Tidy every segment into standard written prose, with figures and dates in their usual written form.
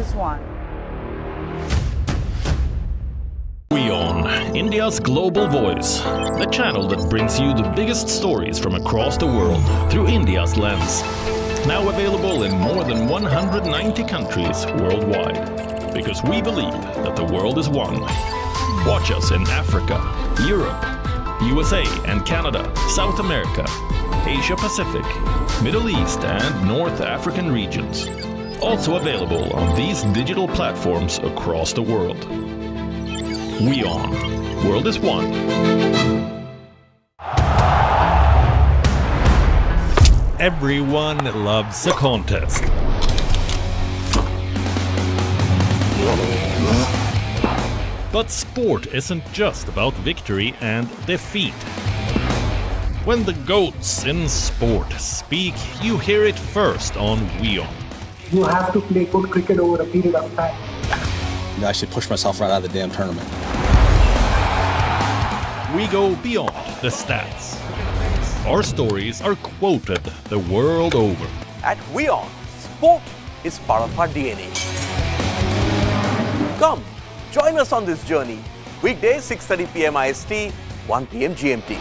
is one. WION, India's global voice, the channel that brings you the biggest stories from across the world through India's lens. Now available in more than 190 countries worldwide. Because we believe that the world is one. Watch us in Africa, Europe, USA and Canada, South America, Asia Pacific, Middle East and North African regions. Also available on these digital platforms across the world. WION. World is one. Everyone loves a contest. But sport isn't just about victory and defeat. When the GOATs in sport speak, you hear it first on WION. You have to play good cricket over a period of time. I should push myself right out of the damn tournament. We go beyond the stats. Our stories are quoted the world over. At WION, sport is part of our DNA. Come, join us on this journey. Weekdays 6:30 p.m. IST, 1 p.m. GMT.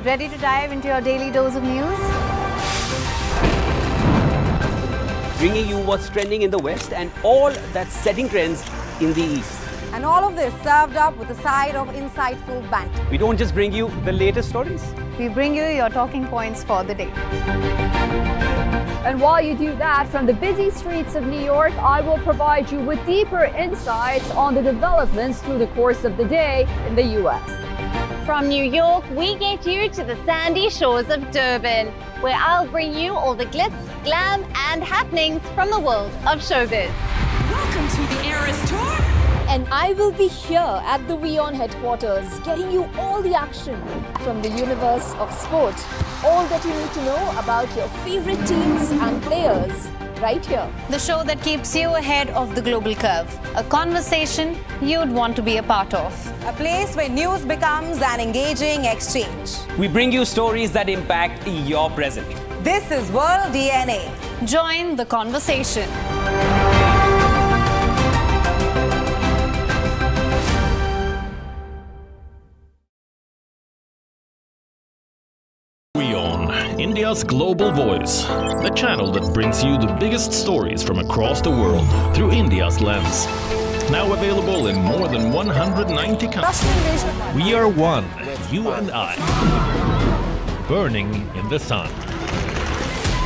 Ready to dive into your daily dose of news? Bringing you what's trending in the West and all that's setting trends in the East. And all of this served up with a side of insightful banter. We don't just bring you the latest stories. We bring you your talking points for the day. And while you do that, from the busy streets of New York, I will provide you with deeper insights on the developments through the course of the day in the U.S. From New York, we get you to the sandy shores of Durban, where I'll bring you all the glitz, glam and happenings from the world of showbiz. Welcome to the Eras Tour. And I will be here at the WION headquarters, getting you all the action from the universe of sport. All that you need to know about your favorite teams and players, right here. The show that keeps you ahead of the global curve. A conversation you'd want to be a part of. A place where news becomes an engaging exchange. We bring you stories that impact your present. This is World DNA. Join the conversation. WION, India's global voice, the channel that brings you the biggest stories from across the world through India's lens. Now available in more than 190 countries. We are one, you and I. Burning in the sun.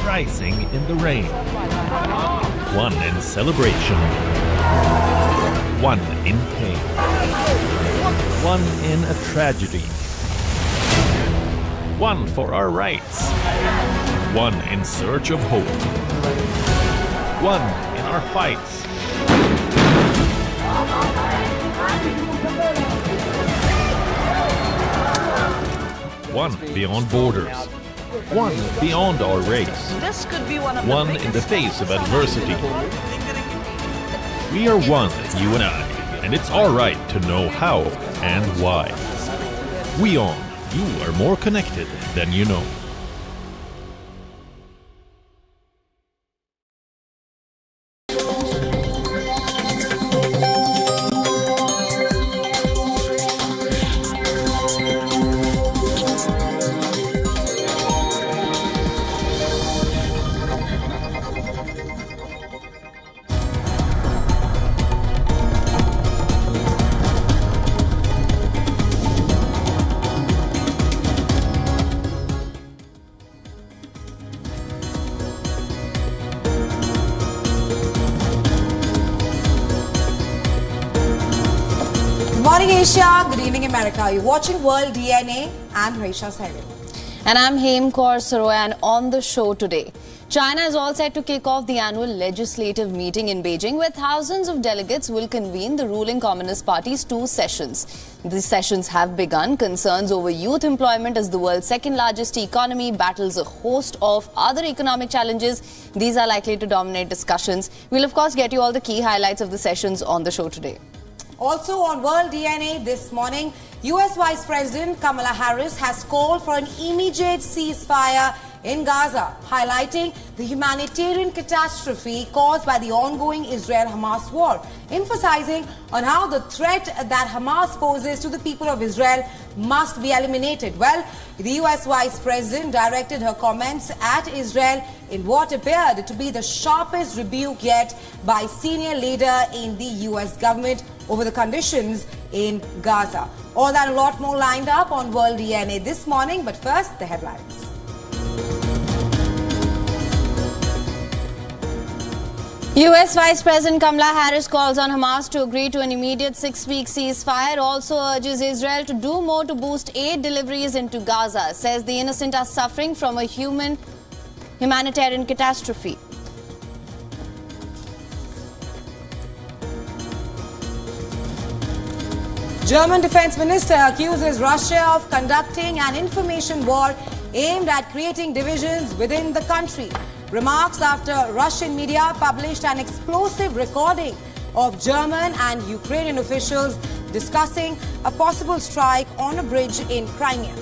Rising in the rain. One in celebration. One in pain. One in a tragedy. One for our rights. One in search of hope. One in our fights. One beyond borders. One beyond our race. This could be one of One in the face of adversity. We are one, you and I, and it's our right to know how and why. WION. You are more connected than you know. Morning Asia, good evening America. You're watching World DNA. I'm Raisha Sairil. And I'm Hem Kaur Saroy, and on the show today, China is all set to kick off the annual legislative meeting in Beijing, where thousands of delegates will convene the ruling Communist Party's 2 sessions. These sessions have begun. Concerns over youth employment as the world's second largest economy battles a host of other economic challenges. These are likely to dominate discussions. We'll of course get you all the key highlights of the sessions on the show today. Also on World DNA this morning, US Vice President Kamala Harris has called for an immediate ceasefire in Gaza, highlighting the humanitarian catastrophe caused by the ongoing Israel-Hamas war, emphasizing on how the threat that Hamas poses to the people of Israel must be eliminated. Well, the US Vice President directed her comments at Israel in what appeared to be the sharpest rebuke yet by senior leader in the US government over the conditions in Gaza. All that and a lot more lined up on World DNA this morning, but first, the headlines. US Vice President Kamala Harris calls on Hamas to agree to an immediate 6-week ceasefire, also urges Israel to do more to boost aid deliveries into Gaza, says the innocent are suffering from a humanitarian catastrophe. German Defense Minister accuses Russia of conducting an information war aimed at creating divisions within the country. Remarks after Russian media published an explosive recording of German and Ukrainian officials discussing a possible strike on a bridge in Crimea.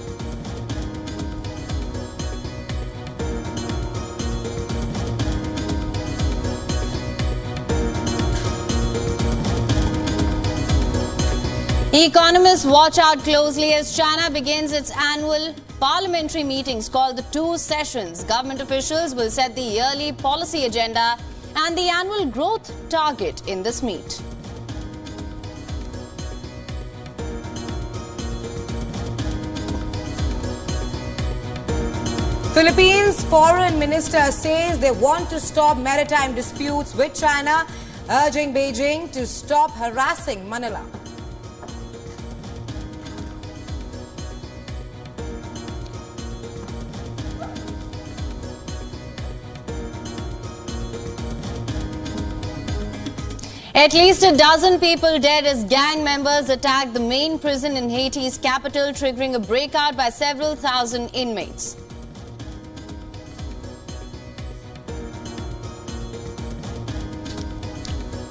Economists watch out closely as China begins its annual parliamentary meetings called the Two Sessions. Government officials will set the yearly policy agenda and the annual growth target in this meet. Philippines Foreign Minister says they want to stop maritime disputes with China, urging Beijing to stop harassing Manila. At least a dozen people dead as gang members attacked the main prison in Haiti's capital, triggering a breakout by several thousand inmates.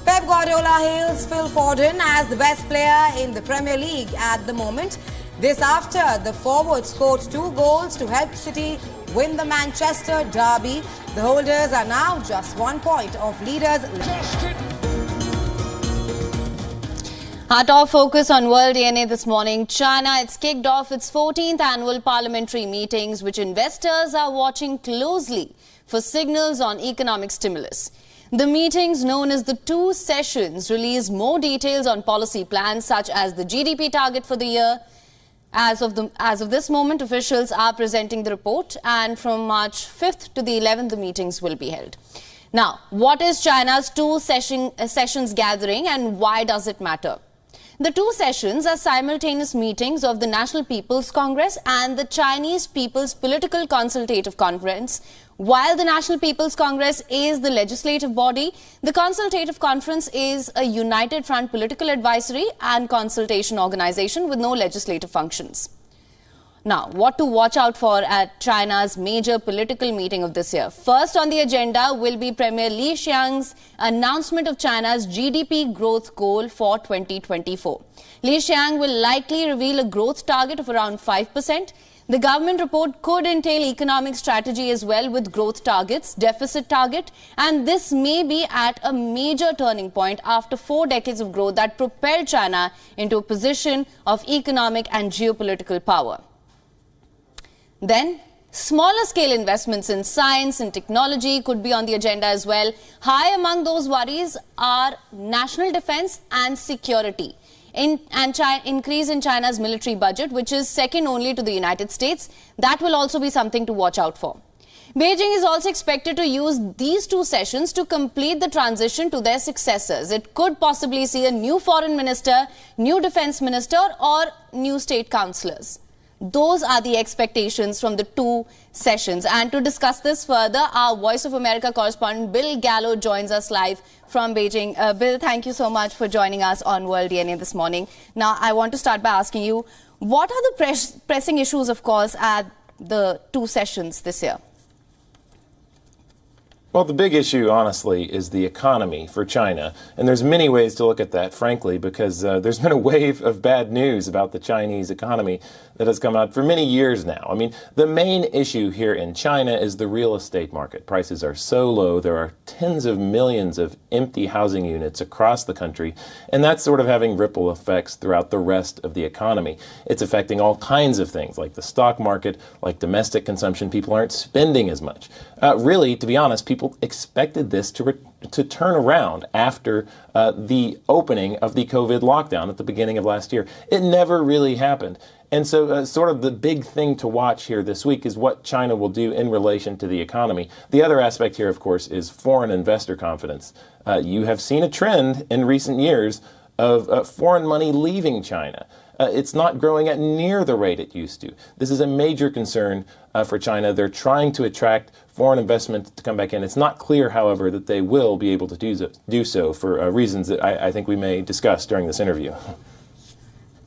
Pep Guardiola hails Phil Foden as the best player in the Premier League at the moment. This after the forward scored 2 goals to help City win the Manchester derby. The holders are now just 1 point of leaders. Our top focus on World DNA this morning. China, it's kicked off its 14th annual parliamentary meetings, which investors are watching closely for signals on economic stimulus. The meetings, known as the Two Sessions, release more details on policy plans such as the GDP target for the year. As of this moment, officials are presenting the report, and from March 5th to the 11th, the meetings will be held. Now, what is China's Two Sessions gathering and why does it matter? The Two Sessions are simultaneous meetings of the National People's Congress and the Chinese People's Political Consultative Conference. While the National People's Congress is the legislative body, the Consultative Conference is a united front political advisory and consultation organization with no legislative functions. Now, what to watch out for at China's major political meeting of this year? First on the agenda will be Premier Li Qiang's announcement of China's GDP growth goal for 2024. Li Qiang will likely reveal a growth target of around 5%. The government report could entail economic strategy as well, with growth targets, deficit target, and this may be at a major turning point after 4 decades of growth that propelled China into a position of economic and geopolitical power. Then, smaller scale investments in science and technology could be on the agenda as well. High among those worries are national defense and security. Increase in China's military budget, which is second only to the United States. That will also be something to watch out for. Beijing is also expected to use these two sessions to complete the transition to their successors. It could possibly see a new foreign minister, new defense minister, or new state councillors. Those are the expectations from the two sessions. And to discuss this further, our Voice of America correspondent Bill Gallo joins us live from Beijing. Bill, thank you so much for joining us on World DNA this morning. Now, I want to start by asking you, what are the pressing issues, of course, at the two sessions this year? Well, the big issue, honestly, is the economy for China. And there's many ways to look at that, frankly, because there's been a wave of bad news about the Chinese economy that has come out for many years now. I mean, the main issue here in China is the real estate market. Prices are so low. There are tens of millions of empty housing units across the country, and that's sort of having ripple effects throughout the rest of the economy. It's affecting all kinds of things, like the stock market, like domestic consumption. People aren't spending as much. Really, to be honest, people expected this to turn around after the opening of the COVID lockdown at the beginning of last year. It never really happened. And so sort of the big thing to watch here this week is what China will do in relation to the economy. The other aspect here, of course, is foreign investor confidence. You have seen a trend in recent years of foreign money leaving China. It's not growing at near the rate it used to. This is a major concern for China. They're trying to attract foreign investment to come back in. It's not clear, however, that they will be able to do so for reasons that I think we may discuss during this interview.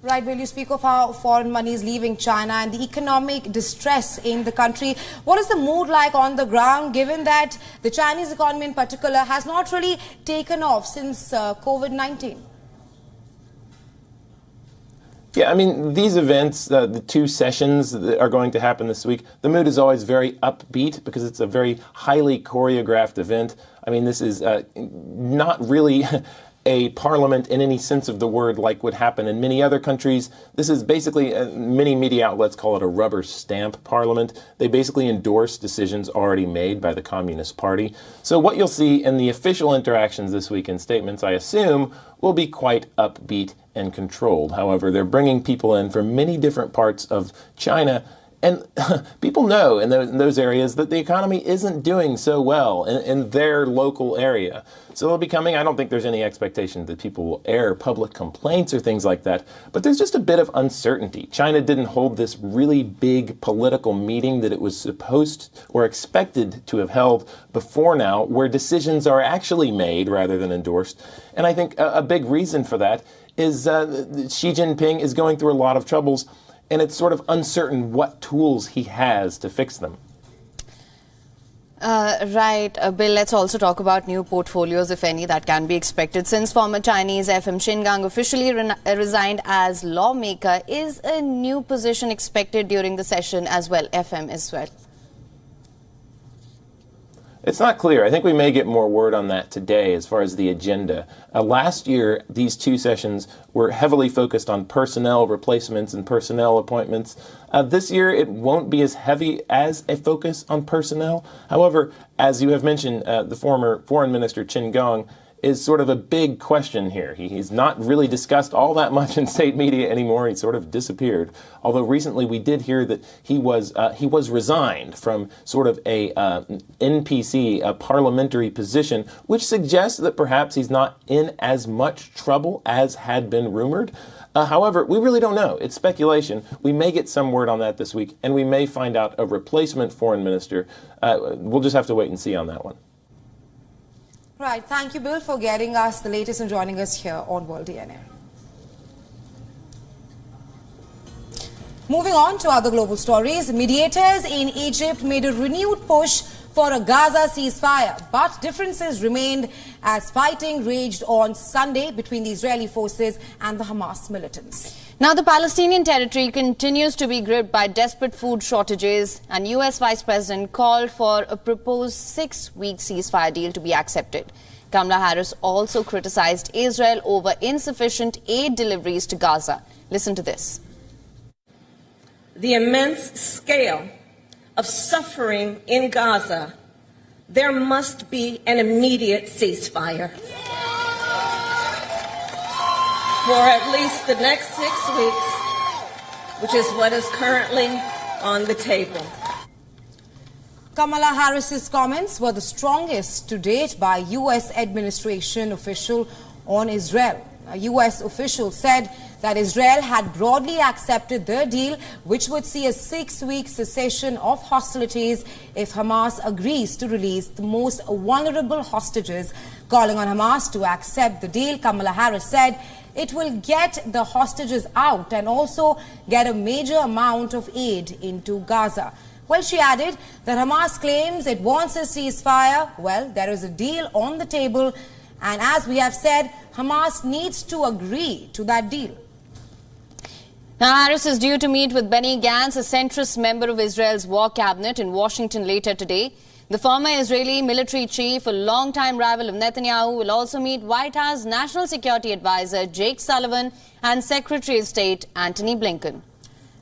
Right, Bill, you speak of how foreign money is leaving China and the economic distress in the country. What is the mood like on the ground, given that the Chinese economy in particular has not really taken off since COVID-19? Yeah, I mean, these events, the two sessions that are going to happen this week, the mood is always very upbeat because it's a very highly choreographed event. I mean, this is not really a parliament in any sense of the word like would happen in many other countries. This is basically, many media outlets call it a rubber stamp parliament. They basically endorse decisions already made by the Communist Party. So what you'll see in the official interactions this week in statements, I assume, will be quite upbeat and controlled. However, they're bringing people in from many different parts of China. And people know in those areas that the economy isn't doing so well in their local area. So they'll be coming. I don't think there's any expectation that people will air public complaints or things like that. But there's just a bit of uncertainty. China didn't hold this really big political meeting that it was supposed or expected to have held before now, where decisions are actually made rather than endorsed. And I think a big reason for that is Xi Jinping is going through a lot of troubles, and it's sort of uncertain what tools he has to fix them. Right. Bill, let's also talk about new portfolios, if any, that can be expected. Since former Chinese FM Xingang officially resigned as lawmaker, is a new position expected during the session as well, FM as well? It's not clear. I think we may get more word on that today as far as the agenda. Last year, these two sessions were heavily focused on personnel replacements and personnel appointments. This year, it won't be as heavy as a focus on personnel. However, as you have mentioned, the former Foreign Minister Qin Gang is sort of a big question here. He's not really discussed all that much in state media anymore. He sort of disappeared. Although recently we did hear that he was resigned from sort of a NPC, a parliamentary position, which suggests that perhaps he's not in as much trouble as had been rumored. However, we really don't know. It's speculation. We may get some word on that this week, and we may find out a replacement foreign minister. We'll just have to wait and see on that one. Right. Thank you, Bill, for getting us the latest and joining us here on World DNA. Moving on to other global stories, mediators in Egypt made a renewed push for a Gaza ceasefire, but differences remained as fighting raged on Sunday between the Israeli forces and the Hamas militants. Now, the Palestinian territory continues to be gripped by desperate food shortages, and U.S. Vice President called for a proposed 6-week ceasefire deal to be accepted. Kamala Harris also criticized Israel over insufficient aid deliveries to Gaza. Listen to this. The immense scale of suffering in Gaza, there must be an immediate ceasefire. For at least the next 6 weeks, which is what is currently on the table. Kamala Harris's comments were the strongest to date by U.S. administration official on Israel. A U.S. official said that Israel had broadly accepted the deal, which would see a 6-week cessation of hostilities if Hamas agrees to release the most vulnerable hostages. Calling on Hamas to accept the deal, Kamala Harris said it will get the hostages out and also get a major amount of aid into Gaza. Well, she added that Hamas claims it wants a ceasefire. Well, there is a deal on the table. And as we have said, Hamas needs to agree to that deal. Now, Harris is due to meet with Benny Gantz, a centrist member of Israel's war cabinet, in Washington later today. The former Israeli military chief, a longtime rival of Netanyahu, will also meet White House National Security Advisor Jake Sullivan and Secretary of State Antony Blinken.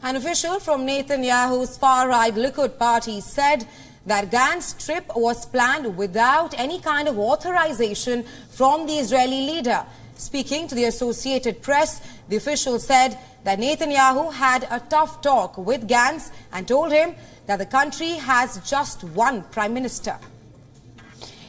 An official from Netanyahu's far-right Likud party said that Gantz's trip was planned without any kind of authorization from the Israeli leader. Speaking to the Associated Press, the official said that Netanyahu had a tough talk with Gantz and told him that the country has just one prime minister.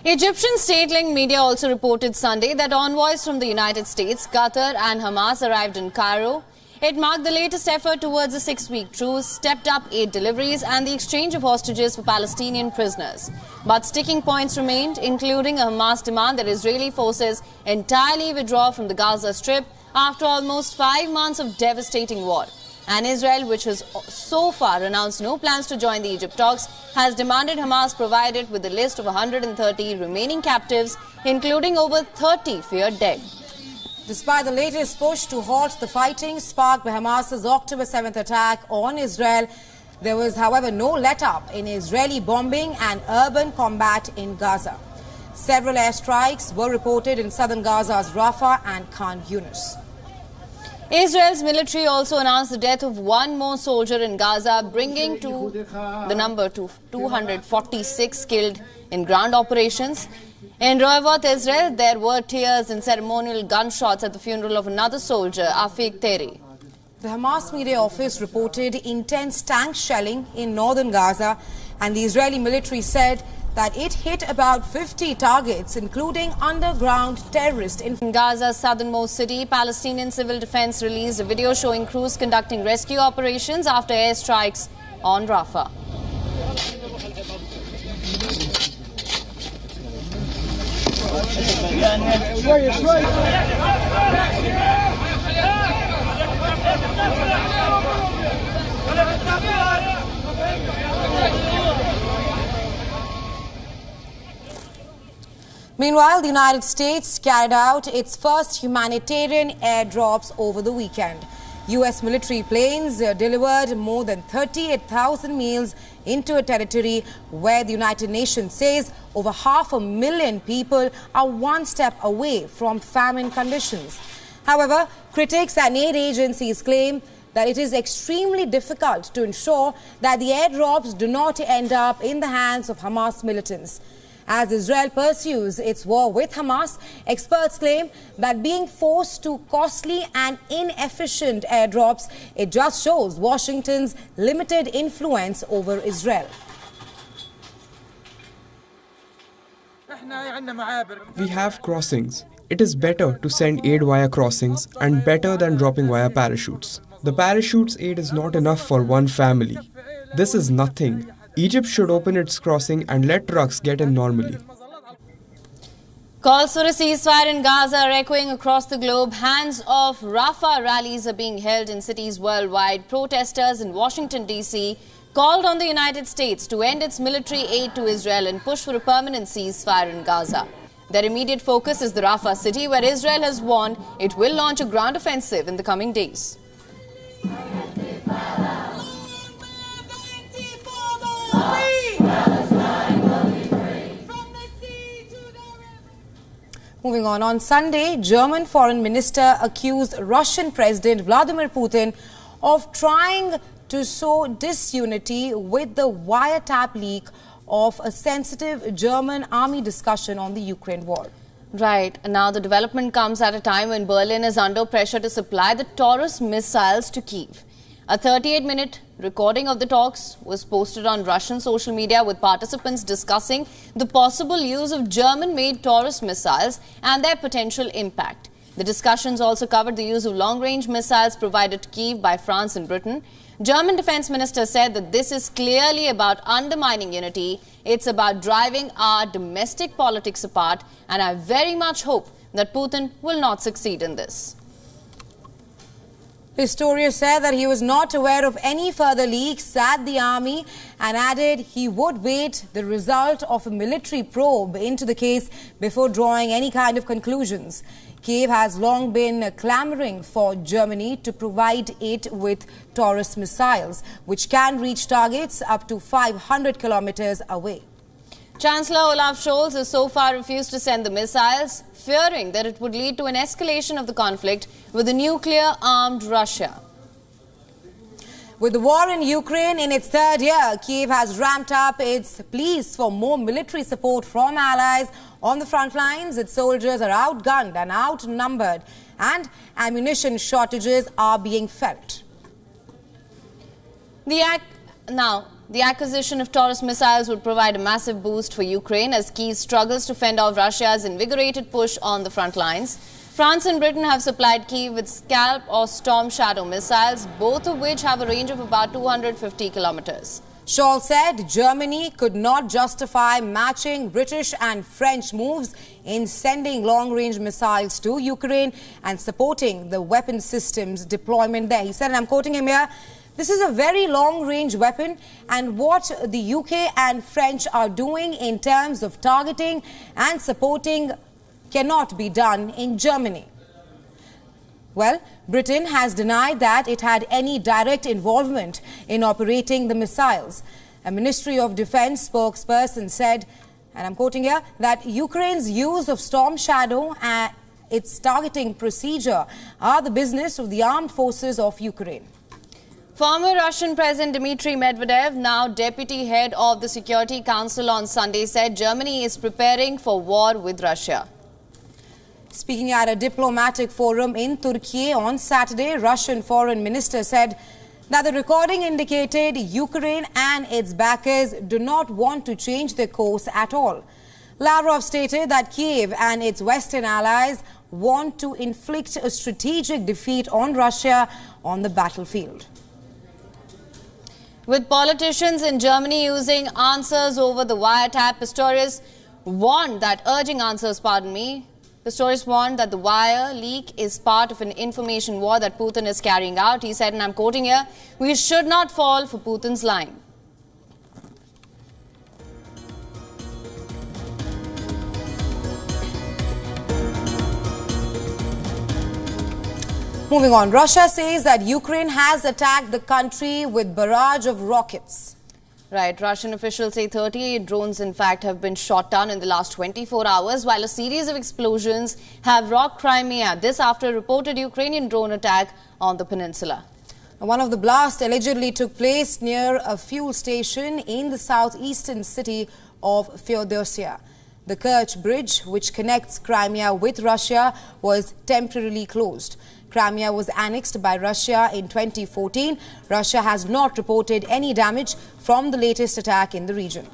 Egyptian state-linked media also reported Sunday that envoys from the United States, Qatar and Hamas arrived in Cairo. It marked the latest effort towards a 6-week truce, stepped up aid deliveries and the exchange of hostages for Palestinian prisoners. But sticking points remained, including a Hamas demand that Israeli forces entirely withdraw from the Gaza Strip after almost 5 months of devastating war. And Israel, which has so far announced no plans to join the Egypt talks, has demanded Hamas provide it with a list of 130 remaining captives, including over 30 feared dead. Despite the latest push to halt the fighting sparked by Hamas's October 7th attack on Israel, there was, however, no let-up in Israeli bombing and urban combat in Gaza. Several airstrikes were reported in southern Gaza's Rafah and Khan Yunis. Israel's military also announced the death of one more soldier in Gaza, bringing the number to 246 killed in ground operations. In Rehovot, Israel, there were tears and ceremonial gunshots at the funeral of another soldier, Afiq Teri. The Hamas media office reported intense tank shelling in northern Gaza, and the Israeli military said that it hit about 50 targets, including underground terrorists. In Gaza's southernmost city, Palestinian Civil Defense released a video showing crews conducting rescue operations after airstrikes on Rafah. Meanwhile, the United States carried out its first humanitarian airdrops over the weekend. U.S. military planes delivered more than 38,000 meals into a territory where the United Nations says over 500,000 people are one step away from famine conditions. However, critics and aid agencies claim that it is extremely difficult to ensure that the airdrops do not end up in the hands of Hamas militants. As Israel pursues its war with Hamas, experts claim that being forced to costly and inefficient airdrops, it just shows Washington's limited influence over Israel. We have crossings. It is better to send aid via crossings and better than dropping via parachutes. The parachutes aid is not enough for one family. This is nothing. Egypt should open its crossing and let trucks get in normally. Calls for a ceasefire in Gaza are echoing across the globe. Hands-off Rafah rallies are being held in cities worldwide. Protesters in Washington, D.C. called on the United States to end its military aid to Israel and push for a permanent ceasefire in Gaza. Their immediate focus is the Rafah city, where Israel has warned it will launch a ground offensive in the coming days. Moving on Sunday, German Foreign Minister accused Russian President Vladimir Putin of trying to sow disunity with the wiretap leak of a sensitive German army discussion on the Ukraine war. Right. Now the development comes at a time when Berlin is under pressure to supply the Taurus missiles to Kyiv. A 38-minute recording of the talks was posted on Russian social media with participants discussing the possible use of German-made Taurus missiles and their potential impact. The discussions also covered the use of long-range missiles provided to Kyiv by France and Britain. German Defense Minister said that this is clearly about undermining unity. It's about driving our domestic politics apart, and I very much hope that Putin will not succeed in this. Pistorius said that he was not aware of any further leaks at the army and added he would wait the result of a military probe into the case before drawing any kind of conclusions. Kiev has long been clamoring for Germany to provide it with Taurus missiles, which can reach targets up to 500 kilometers away. Chancellor Olaf Scholz has so far refused to send the missiles, fearing that it would lead to an escalation of the conflict with a nuclear-armed Russia. With the war in Ukraine in its third year, Kiev has ramped up its pleas for more military support from allies on the front lines. Its soldiers are outgunned and outnumbered, and ammunition shortages are being felt. The acquisition of Taurus missiles would provide a massive boost for Ukraine as Kyiv struggles to fend off Russia's invigorated push on the front lines. France and Britain have supplied Kyiv with Scalp or Storm Shadow missiles, both of which have a range of about 250 kilometers. Scholz said Germany could not justify matching British and French moves in sending long-range missiles to Ukraine and supporting the weapon systems deployment there. He said, and I'm quoting him here, "This is a very long-range weapon, and what the UK and French are doing in terms of targeting and supporting cannot be done in Germany." Well, Britain has denied that it had any direct involvement in operating the missiles. A Ministry of Defense spokesperson said, and I'm quoting here, that Ukraine's use of Storm Shadow and its targeting procedure are the business of the armed forces of Ukraine. Former Russian President Dmitry Medvedev, now deputy head of the Security Council, on Sunday said Germany is preparing for war with Russia. Speaking at a diplomatic forum in Turkey on Saturday, Russian Foreign Minister said that the recording indicated Ukraine and its backers do not want to change their course at all. Lavrov stated that Kiev and its Western allies want to inflict a strategic defeat on Russia on the battlefield. With politicians in Germany using answers over the wiretap, Pistorius warned that the wire leak is part of an information war that Putin is carrying out. He said, and I'm quoting here, "We should not fall for Putin's line." Moving on, Russia says that Ukraine has attacked the country with barrage of rockets. Right, Russian officials say 38 drones, in fact, have been shot down in the last 24 hours, while a series of explosions have rocked Crimea. This after a reported Ukrainian drone attack on the peninsula. One of the blasts allegedly took place near a fuel station in the southeastern city of Feodosia. The Kerch Bridge, which connects Crimea with Russia, was temporarily closed. Crimea was annexed by Russia in 2014. Russia has not reported any damage from the latest attack in the region.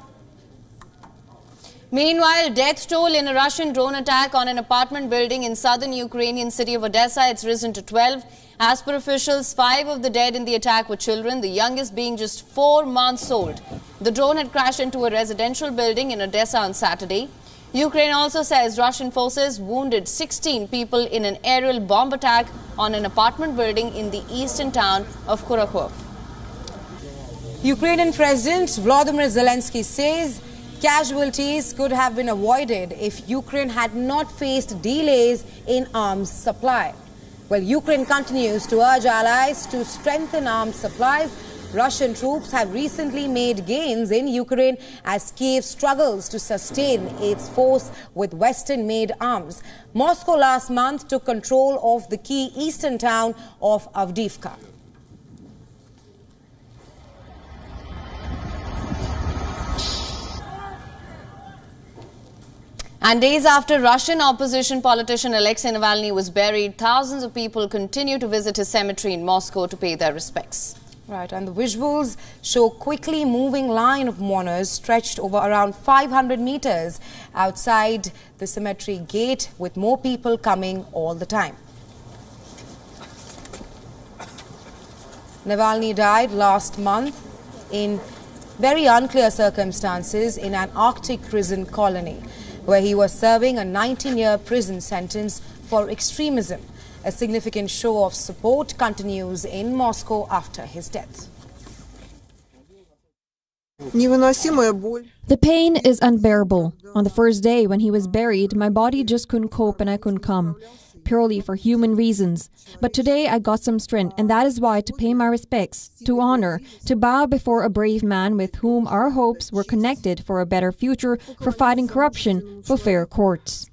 Meanwhile, death toll in a Russian drone attack on an apartment building in southern Ukrainian city of Odessa, it's risen to 12. As per officials, 5 of the dead in the attack were children, the youngest being just 4 months old. The drone had crashed into a residential building in Odessa on Saturday. Ukraine also says Russian forces wounded 16 people in an aerial bomb attack on an apartment building in the eastern town of Kurakhov. Ukrainian President Volodymyr Zelensky says casualties could have been avoided if Ukraine had not faced delays in arms supply. Well, Ukraine continues to urge allies to strengthen arms supplies. Russian troops have recently made gains in Ukraine as Kiev struggles to sustain its force with Western-made arms. Moscow last month took control of the key eastern town of Avdiivka. And days after Russian opposition politician Alexei Navalny was buried, thousands of people continue to visit his cemetery in Moscow to pay their respects. Right, and the visuals show quickly moving line of mourners stretched over around 500 meters outside the cemetery gate, with more people coming all the time. Navalny died last month in very unclear circumstances in an Arctic prison colony, where he was serving a 19-year prison sentence for extremism. A significant show of support continues in Moscow after his death. The pain is unbearable. On the first day when he was buried, my body just couldn't cope and I couldn't come, purely for human reasons. But today I got some strength, and that is why, to pay my respects, to honor, to bow before a brave man with whom our hopes were connected for a better future, for fighting corruption, for fair courts.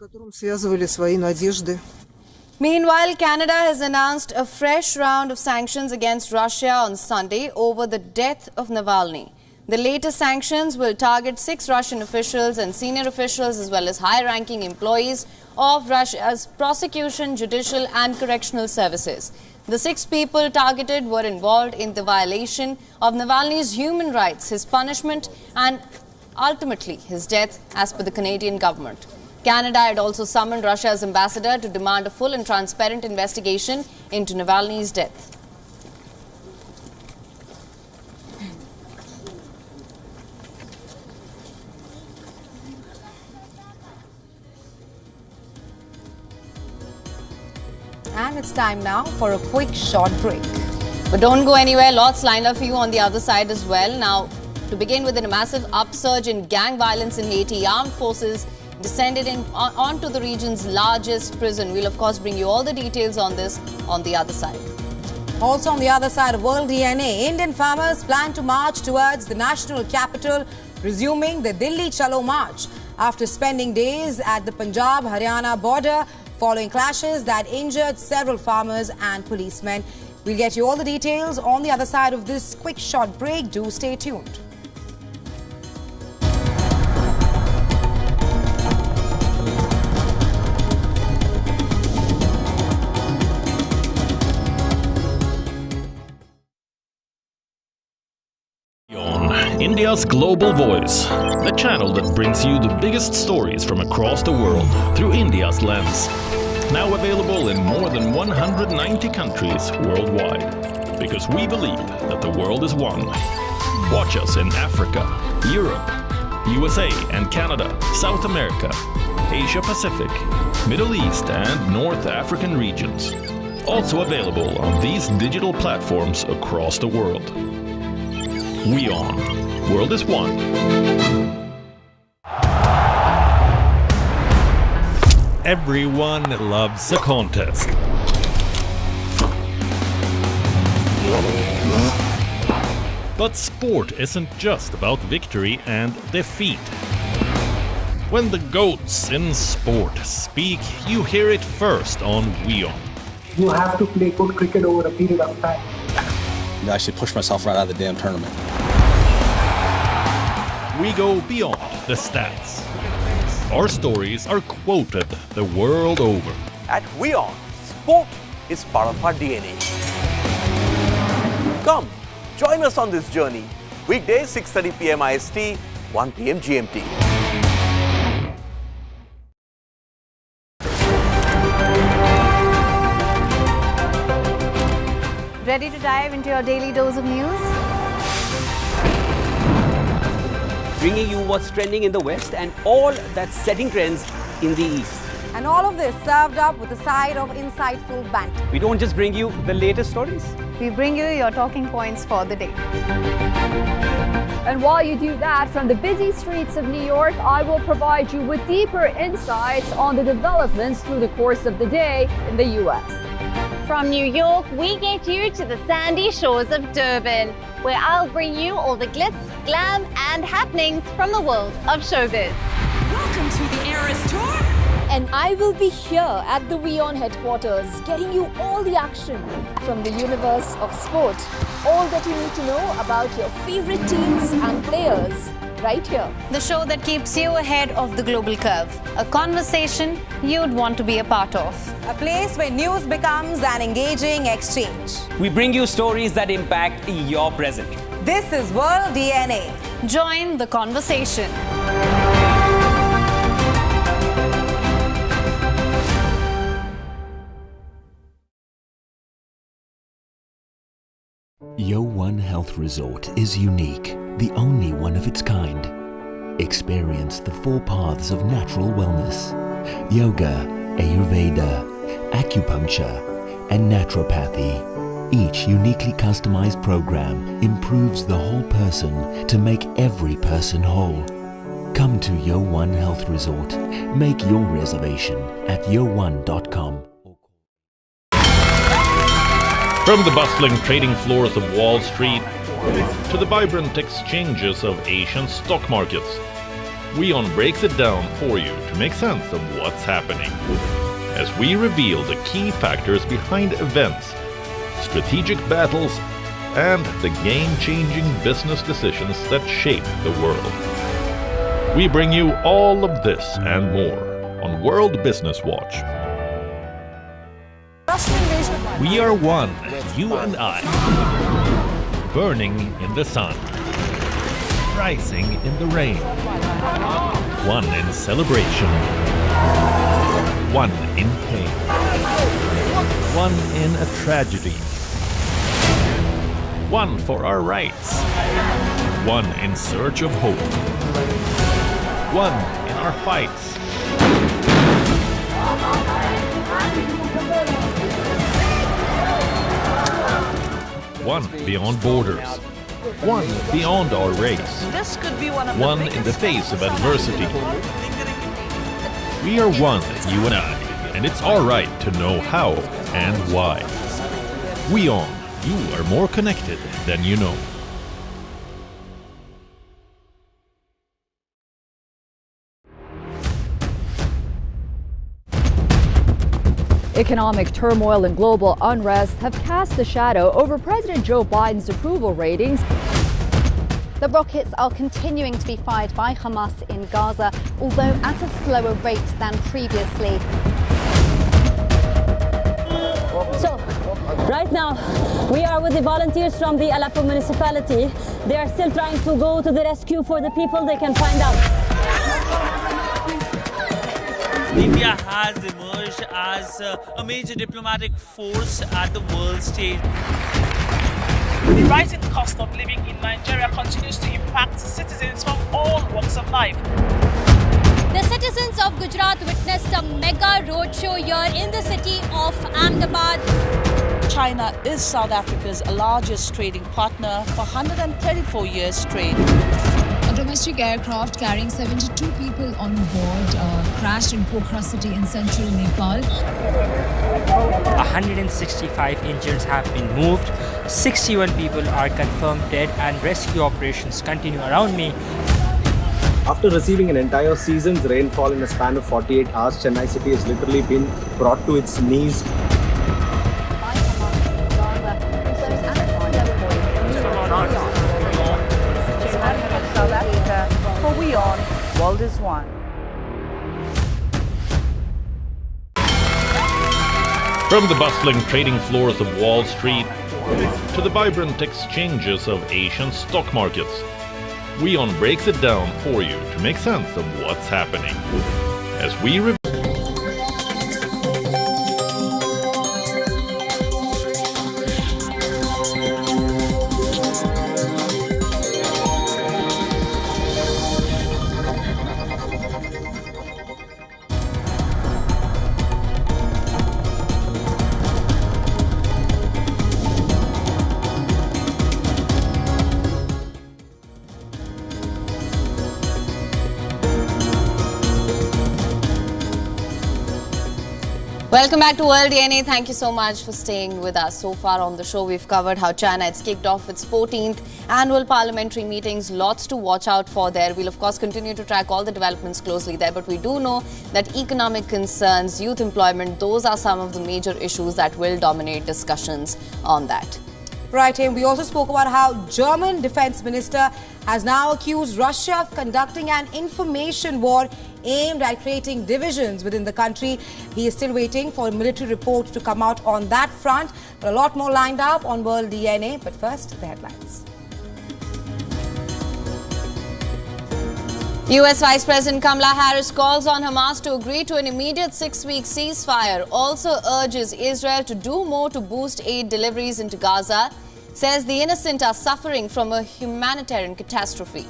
Meanwhile, Canada has announced a fresh round of sanctions against Russia on Sunday over the death of Navalny. The latest sanctions will target 6 Russian officials and senior officials as well as high-ranking employees of Russia's prosecution, judicial and correctional services. The 6 people targeted were involved in the violation of Navalny's human rights, his punishment and ultimately his death, as per the Canadian government. Canada had also summoned Russia's ambassador to demand a full and transparent investigation into Navalny's death. And it's time now for a quick short break. But don't go anywhere, lots lined up for you on the other side as well. Now, to begin with, in a massive upsurge in gang violence in Haiti, armed forces descended onto the region's largest prison. We'll of course bring you all the details on this on the other side. Also on the other side of World DNA, Indian farmers plan to march towards the national capital, resuming the Delhi Chalo march after spending days at the Punjab-Haryana border following clashes that injured several farmers and policemen. We'll get you all the details on the other side of this quick short break. Do stay tuned. India's global voice, the channel that brings you the biggest stories from across the world through India's lens. Now available in more than 190 countries worldwide. Because we believe that the world is one. Watch us in Africa, Europe, USA and Canada, South America, Asia Pacific, Middle East and North African regions. Also available on these digital platforms across the world. WION. World is one. Everyone loves a contest. But sport isn't just about victory and defeat. When the goats in sport speak, you hear it first on WION. You have to play good cricket over a period of time. I actually pushed myself right out of the damn tournament. We go beyond the stats. Our stories are quoted the world over. At WION, sport is part of our DNA. Come, join us on this journey. Weekdays 6:30 p.m. IST, 1 p.m. GMT. Ready to dive into your daily dose of news? Bringing you what's trending in the West and all that's setting trends in the East. And all of this served up with a side of insightful banter. We don't just bring you the latest stories. We bring you your talking points for the day. And while you do that, from the busy streets of New York, I will provide you with deeper insights on the developments through the course of the day in the U.S. From New York, we get you to the sandy shores of Durban, where I'll bring you all the glitz, glam, and happenings from the world of showbiz. Welcome to the Eras Tour. And I will be here at the WION headquarters, getting you all the action from the universe of sport. All that you need to know about your favorite teams and players, right here. The show that keeps you ahead of the global curve. A conversation you'd want to be a part of. A place where news becomes an engaging exchange. We bring you stories that impact your present. This is World DNA. Join the conversation. YO1 Health Resort is unique, the only one of its kind. Experience the 4 paths of natural wellness: yoga, Ayurveda, acupuncture, and naturopathy. Each uniquely customized program improves the whole person to make every person whole. Come to YO1 Health Resort. Make your reservation at yo1.com. From the bustling trading floors of Wall Street to the vibrant exchanges of Asian stock markets, WION breaks it down for you to make sense of what's happening, as we reveal the key factors behind events, strategic battles, and the game-changing business decisions that shape the world. We bring you all of this and more on World Business Watch. We are one, you and I, burning in the sun, rising in the rain, one in celebration, one in pain, one in a tragedy, one for our rights, one in search of hope, one in our fights. One beyond borders, one beyond our race, This could be one of one in the face of adversity. We are one, you and I, and it's our right to know how and why. WION, you are more connected than you know. Economic turmoil and global unrest have cast a shadow over President Joe Biden's approval ratings. The rockets are continuing to be fired by Hamas in Gaza, although at a slower rate than previously. So, right now, we are with the volunteers from the Aleppo municipality. They are still trying to go to the rescue for the people they can find out. India has emerged as a major diplomatic force at the world stage. The rising cost of living in Nigeria continues to impact citizens from all walks of life. The citizens of Gujarat witnessed a mega roadshow here in the city of Ahmedabad. China is South Africa's largest trading partner for 134 years straight. A domestic aircraft carrying 72 people on board crashed in Pokhara city in central Nepal. 165 injuries have been moved, 61 people are confirmed dead, and rescue operations continue around me. After receiving an entire season's rainfall in a span of 48 hours, Chennai city has literally been brought to its knees. For WION, World is One. From the bustling trading floors of Wall Street to the vibrant exchanges of Asian stock markets, WION breaks it down for you to make sense of what's happening, as we review. Welcome back to World DNA. Thank you so much for staying with us. So far on the show, we've covered how China has kicked off its 14th annual parliamentary meetings. Lots to watch out for there. We'll, of course, continue to track all the developments closely there. But we do know that economic concerns, youth employment, those are some of the major issues that will dominate discussions on that. Right, and we also spoke about how German Defense Minister has now accused Russia of conducting an information war aimed at creating divisions within the country. He is still waiting for a military report to come out on that front. But a lot more lined up on World DNA. But first, the headlines. US Vice President Kamala Harris calls on Hamas to agree to an immediate 6-week ceasefire, also urges Israel to do more to boost aid deliveries into Gaza, says the innocent are suffering from a humanitarian catastrophe.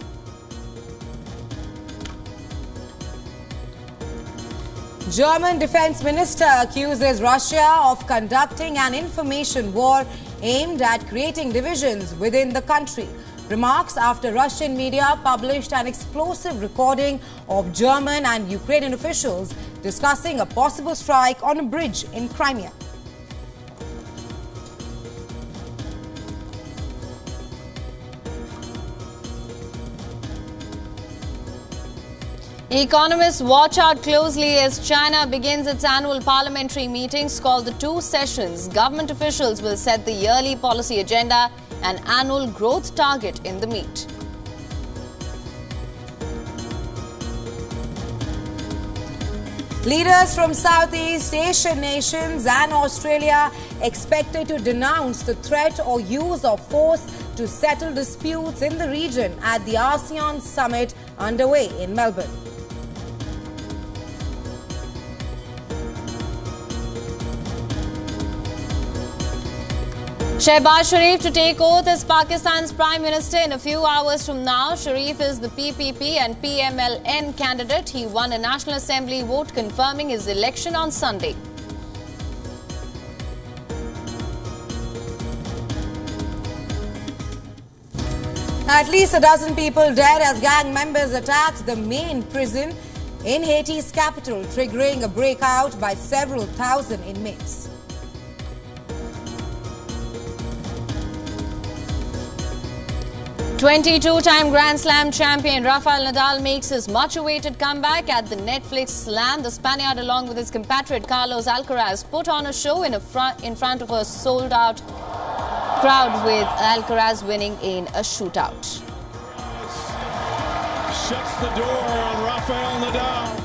German Defense Minister accuses Russia of conducting an information war aimed at creating divisions within the country. Remarks after Russian media published an explosive recording of German and Ukrainian officials discussing a possible strike on a bridge in Crimea. Economists watch out closely as China begins its annual parliamentary meetings called the Two Sessions. Government officials will set the yearly policy agenda and annual growth target in the meet. Leaders from Southeast Asian nations and Australia expected to denounce the threat or use of force to settle disputes in the region at the ASEAN summit underway in Melbourne. Shehbaz Sharif to take oath as Pakistan's Prime Minister in a few hours from now. Sharif is the PPP and PMLN candidate. He won a National Assembly vote confirming his election on Sunday. At least a dozen people dead as gang members attacked the main prison in Haiti's capital, triggering a breakout by several thousand inmates. 22-time Grand Slam champion Rafael Nadal makes his much-awaited comeback at the Netflix Slam. The Spaniard, along with his compatriot Carlos Alcaraz, put on a show in front of a sold-out crowd, with Alcaraz winning in a shootout. Shuts the door on Rafael Nadal.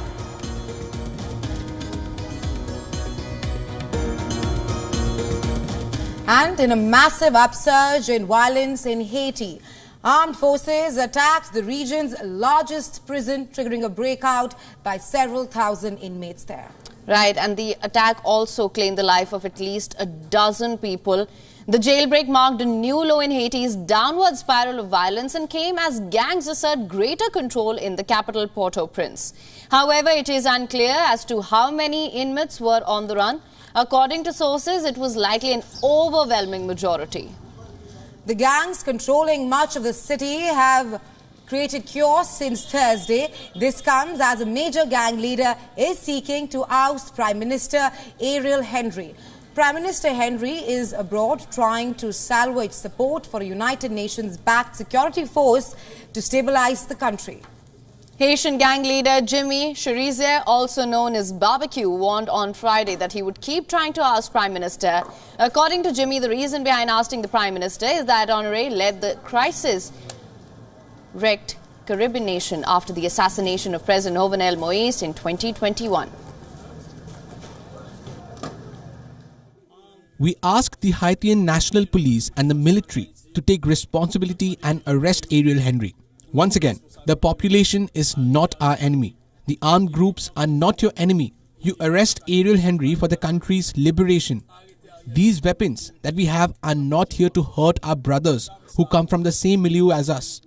And in a massive upsurge in violence in Haiti, armed forces attacked the region's largest prison, triggering a breakout by several thousand inmates there. Right, and the attack also claimed the life of at least a dozen people. The jailbreak marked a new low in Haiti's downward spiral of violence and came as gangs assert greater control in the capital Port-au-Prince. However, it is unclear as to how many inmates were on the run. According to sources, it was likely an overwhelming majority. The gangs controlling much of the city have created chaos since Thursday. This comes as a major gang leader is seeking to oust Prime Minister Ariel Henry. Prime Minister Henry is abroad trying to salvage support for a United Nations-backed security force to stabilize the country. Haitian gang leader Jimmy Cherizier, also known as Barbecue, warned on Friday that he would keep trying to oust Prime Minister. According to Jimmy, the reason behind ousting the Prime Minister is that Honoré led the crisis-wrecked Caribbean nation after the assassination of President Jovenel Moïse in 2021. We ask the Haitian National Police and the military to take responsibility and arrest Ariel Henry. Once again, the population is not our enemy. The armed groups are not your enemy. You arrest Ariel Henry for the country's liberation. These weapons that we have are not here to hurt our brothers who come from the same milieu as us.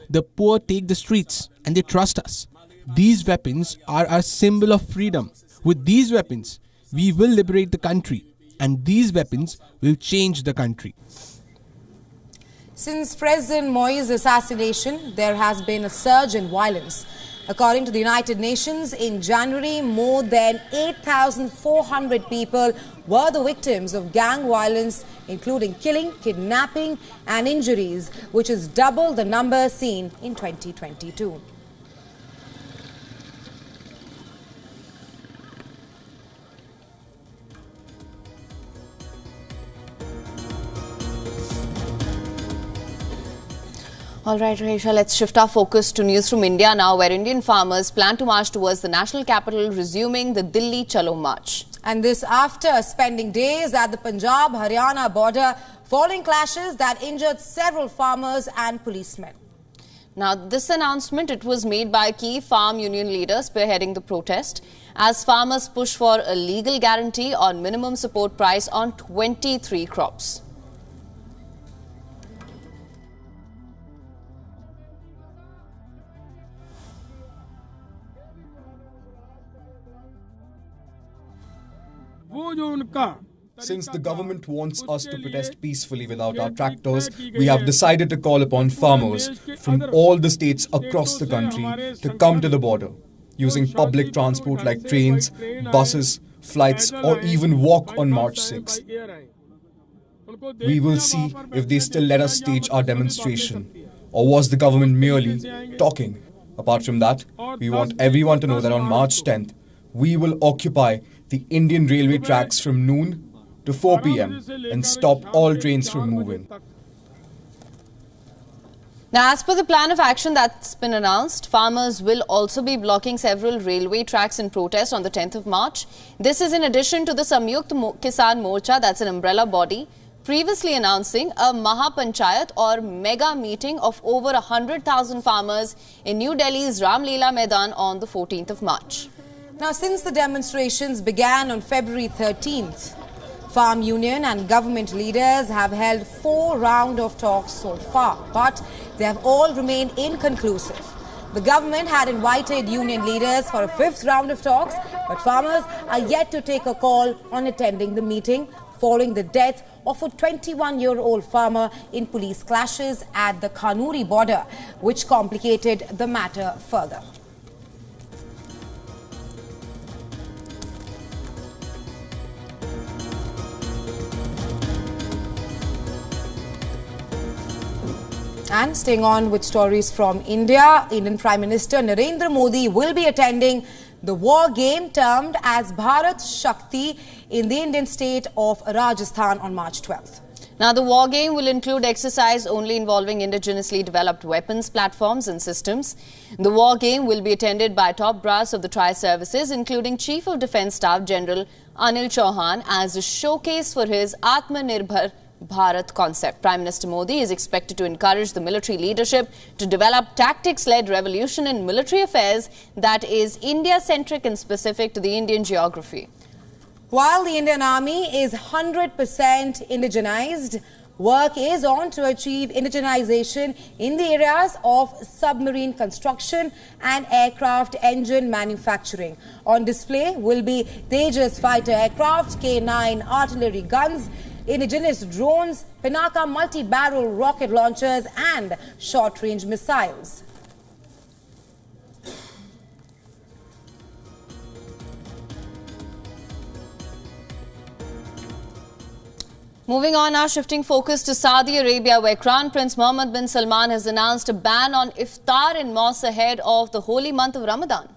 The poor take the streets and they trust us. These weapons are our symbol of freedom. With these weapons, we will liberate the country, and these weapons will change the country. Since President Moïse's assassination, there has been a surge in violence. According to the United Nations, in January, more than 8,400 people were the victims of gang violence, including killing, kidnapping and injuries, which is double the number seen in 2022. All right, Resha, let's shift our focus to news from India now, where Indian farmers plan to march towards the national capital, resuming the Delhi Chalo march. And this after spending days at the Punjab-Haryana border following clashes that injured several farmers and policemen. Now, this announcement, it was made by key farm union leaders spearheading the protest as farmers push for a legal guarantee on minimum support price on 23 crops. Since the government wants us to protest peacefully without our tractors, we have decided to call upon farmers from all the states across the country to come to the border, using public transport like trains, buses, flights, or even walk on March 6th. We will see if they still let us stage our demonstration, or was the government merely talking? Apart from that, we want everyone to know that on March 10th, we will occupy the Indian railway tracks from noon to 4 p.m. and stop all trains from moving. Now, as per the plan of action that's been announced, farmers will also be blocking several railway tracks in protest on the 10th of March. This is in addition to the Samyukt Kisan Morcha, that's an umbrella body, previously announcing a Mahapanchayat or mega meeting of over 100,000 farmers in New Delhi's Ram Leela Maidan on the 14th of March. Now, since the demonstrations began on February 13th, farm union and government leaders have held 4 rounds of talks so far, but they have all remained inconclusive. The government had invited union leaders for a 5th round of talks, but farmers are yet to take a call on attending the meeting following the death of a 21-year-old farmer in police clashes at the Kanuri border, which complicated the matter further. And staying on with stories from India, Indian Prime Minister Narendra Modi will be attending the war game termed as Bharat Shakti in the Indian state of Rajasthan on March 12th. Now, the war game will include exercise only involving indigenously developed weapons, platforms and systems. The war game will be attended by top brass of the tri-services, including Chief of Defence Staff General Anil Chauhan, as a showcase for his Atmanirbhar Bharat concept. Prime Minister Modi is expected to encourage the military leadership to develop tactics-led revolution in military affairs that is India-centric and specific to the Indian geography. While the Indian Army is 100% indigenized, work is on to achieve indigenization in the areas of submarine construction and aircraft engine manufacturing. On display will be Tejas fighter aircraft, K-9 artillery guns, indigenous drones, Pinaka multi-barrel rocket launchers and short-range missiles. Moving on now, shifting focus to Saudi Arabia, where Crown Prince Mohammed bin Salman has announced a ban on iftar in mosques ahead of the holy month of Ramadan.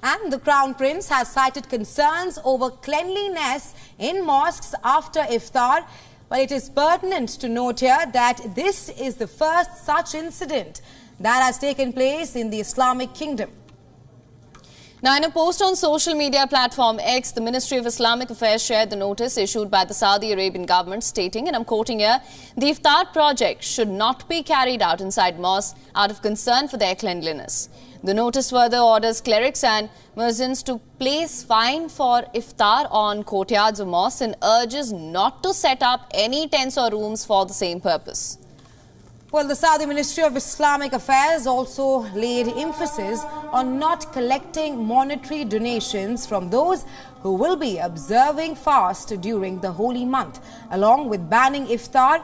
And the Crown Prince has cited concerns over cleanliness in mosques after iftar. But it is pertinent to note here that this is the first such incident that has taken place in the Islamic kingdom. Now, in a post on social media platform X, the Ministry of Islamic Affairs shared the notice issued by the Saudi Arabian government stating, and I'm quoting here, the iftar project should not be carried out inside mosques out of concern for their cleanliness. The notice further orders clerics and muezzins to place fine for iftar on courtyards of mosques and urges not to set up any tents or rooms for the same purpose. Well, the Saudi Ministry of Islamic Affairs also laid emphasis on not collecting monetary donations from those who will be observing fast during the holy month. Along with banning iftar,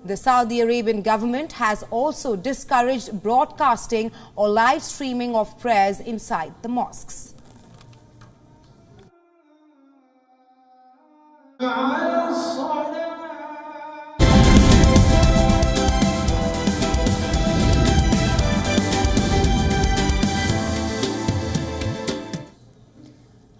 the Saudi Arabian government has also discouraged broadcasting or live streaming of prayers inside the mosques.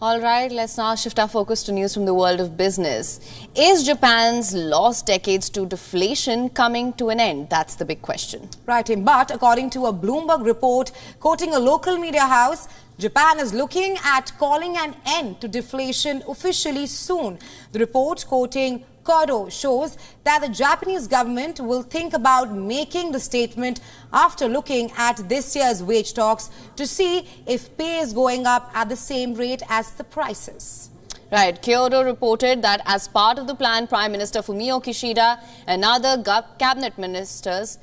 All right, let's now shift our focus to news from the world of business. Is Japan's lost decades to deflation coming to an end? That's the big question. Right, but according to a Bloomberg report quoting a local media house, Japan is looking at calling an end to deflation officially soon. The report quoting Cairo shows that the Japanese government will think about making the statement after looking at this year's wage talks to see if pay is going up at the same rate as the prices. Right. Kyoto reported that as part of the plan, Prime Minister Fumio Kishida and other cabinet ministers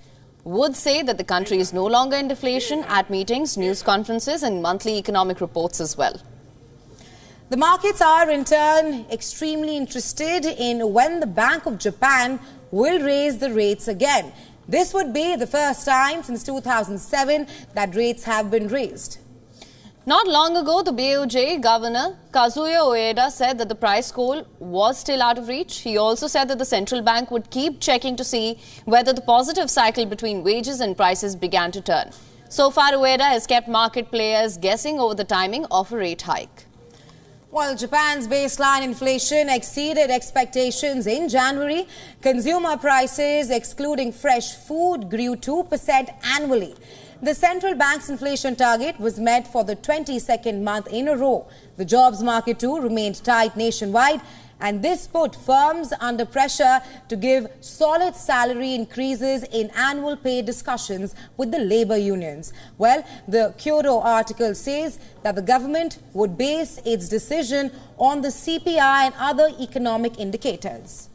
would say that the country is no longer in deflation at meetings, news conferences and monthly economic reports as well. The markets are in turn extremely interested in when the Bank of Japan will raise the rates again. This would be the first time since 2007 that rates have been raised. Not long ago, the BOJ Governor Kazuya Ueda said that the price goal was still out of reach. He also said that the central bank would keep checking to see whether the positive cycle between wages and prices began to turn. So far, Ueda has kept market players guessing over the timing of a rate hike. While Japan's baseline inflation exceeded expectations in January, consumer prices, excluding fresh food, grew 2% annually. The central bank's inflation target was met for the 22nd month in a row. The jobs market too remained tight nationwide, and this put firms under pressure to give solid salary increases in annual pay discussions with the labor unions. Well, the Kyoto article says that the government would base its decision on the CPI and other economic indicators.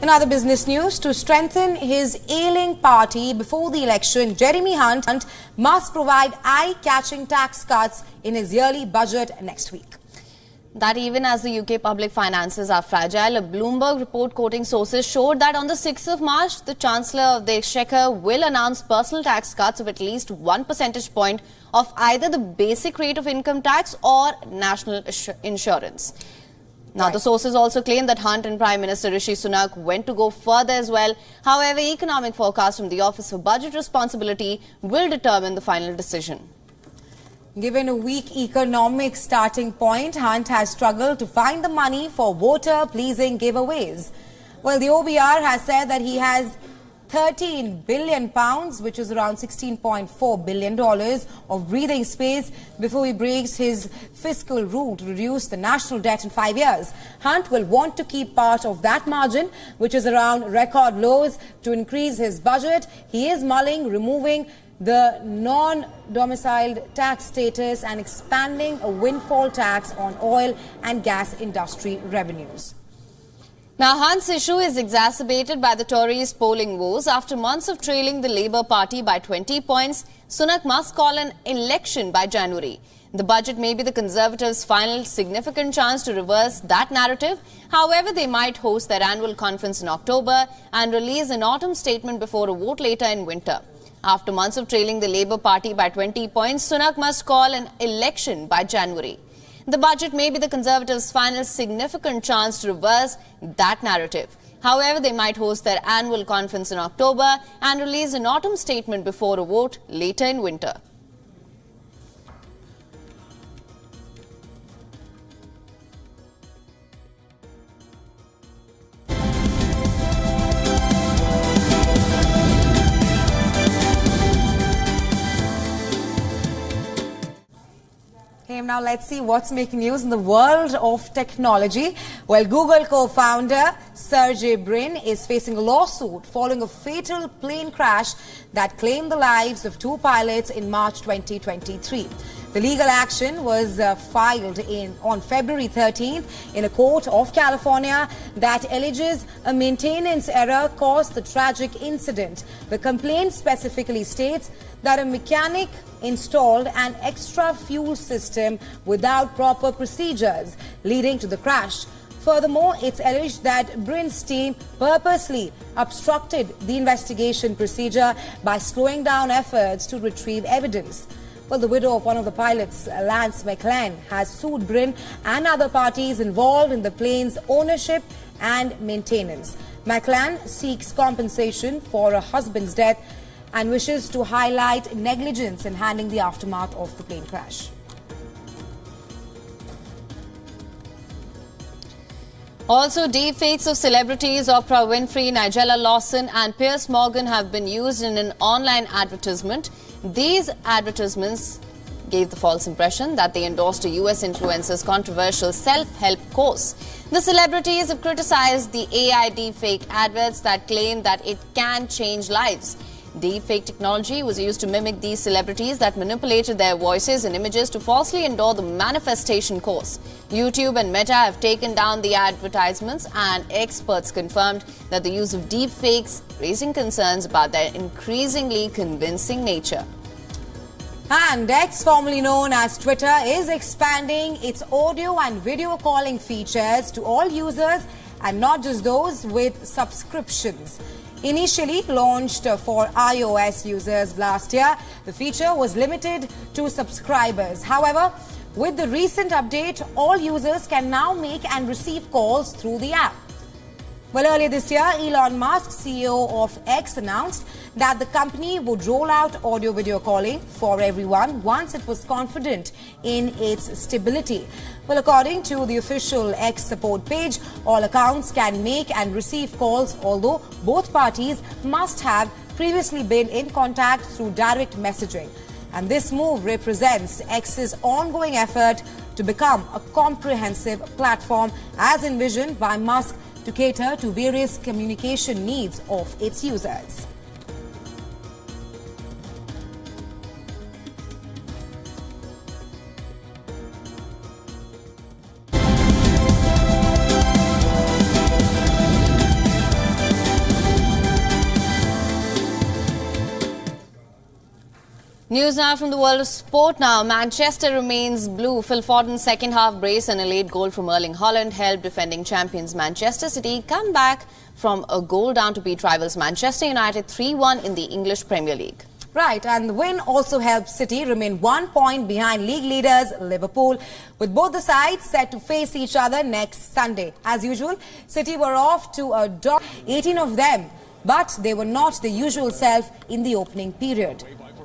In other business news, to strengthen his ailing party before the election, Jeremy Hunt must provide eye-catching tax cuts in his yearly budget next week. That even as the UK public finances are fragile, a Bloomberg report quoting sources showed that on the 6th of March, the Chancellor of the Exchequer will announce personal tax cuts of at least 1 percentage point of either the basic rate of income tax or national insurance. Now, the sources also claim that Hunt and Prime Minister Rishi Sunak went to go further as well. However, economic forecasts from the Office for Budget Responsibility will determine the final decision. Given a weak economic starting point, Hunt has struggled to find the money for voter-pleasing giveaways. Well, the OBR has said that he has £13 billion, which is around $16.4 billion of breathing space before he breaks his fiscal rule to reduce the national debt in 5 years. Hunt will want to keep part of that margin, which is around record lows, to increase his budget. He is mulling removing the non-domiciled tax status and expanding a windfall tax on oil and gas industry revenues. Now, Hunt's issue is exacerbated by the Tories' polling woes. After months of trailing the Labour Party by 20 points, Sunak must call an election by January. The budget may be the Conservatives' final significant chance to reverse that narrative. However, they might host their annual conference in October and release an autumn statement before a vote later in winter. After months of trailing the Labour Party by 20 points, Sunak must call an election by January. The budget may be the Conservatives' final significant chance to reverse that narrative. However, they might host their annual conference in October and release an autumn statement before a vote later in winter. Now let's see what's making news in the world of technology. Well, Google co-founder Sergey Brin is facing a lawsuit following a fatal plane crash that claimed the lives of 2 pilots in March 2023. The legal action was filed on February 13th in a court of California that alleges a maintenance error caused the tragic incident. The complaint specifically states that a mechanic installed an extra fuel system without proper procedures, leading to the crash. Furthermore, it's alleged that Brin's team purposely obstructed the investigation procedure by slowing down efforts to retrieve evidence. Well, the widow of one of the pilots, Lance McLean, has sued Brin and other parties involved in the plane's ownership and maintenance. McLean seeks compensation for her husband's death and wishes to highlight negligence in handling the aftermath of the plane crash. Also, deepfakes of celebrities Oprah Winfrey, Nigel, Lawson and Piers Morgan have been used in an online advertisement. These advertisements gave the false impression that they endorsed a US influencer's controversial self-help course. The celebrities have criticized the AI deepfake adverts that claim that it can change lives. Deepfake technology was used to mimic these celebrities that manipulated their voices and images to falsely endorse the manifestation course. YouTube and Meta have taken down the advertisements, and experts confirmed that the use of deepfakes raising concerns about their increasingly convincing nature. And X, formerly known as Twitter, is expanding its audio and video calling features to all users and not just those with subscriptions. Initially launched for iOS users last year, the feature was limited to subscribers. However, with the recent update, all users can now make and receive calls through the app. Well, earlier this year, Elon Musk, CEO of X, announced that the company would roll out audio-video calling for everyone once it was confident in its stability. Well, according to the official X support page, all accounts can make and receive calls, although both parties must have previously been in contact through direct messaging. And this move represents X's ongoing effort to become a comprehensive platform as envisioned by Musk to cater to various communication needs of its users. News now from the world of sport now. Manchester remains blue. Phil Foden's second half brace and a late goal from Erling Haaland helped defending champions Manchester City come back from a goal down to beat rivals Manchester United 3-1 in the English Premier League. Right, and the win also helped City remain 1 point behind league leaders Liverpool, with both the sides set to face each other next Sunday. As usual, City were off to a 18 of them, but they were not the usual self in the opening period.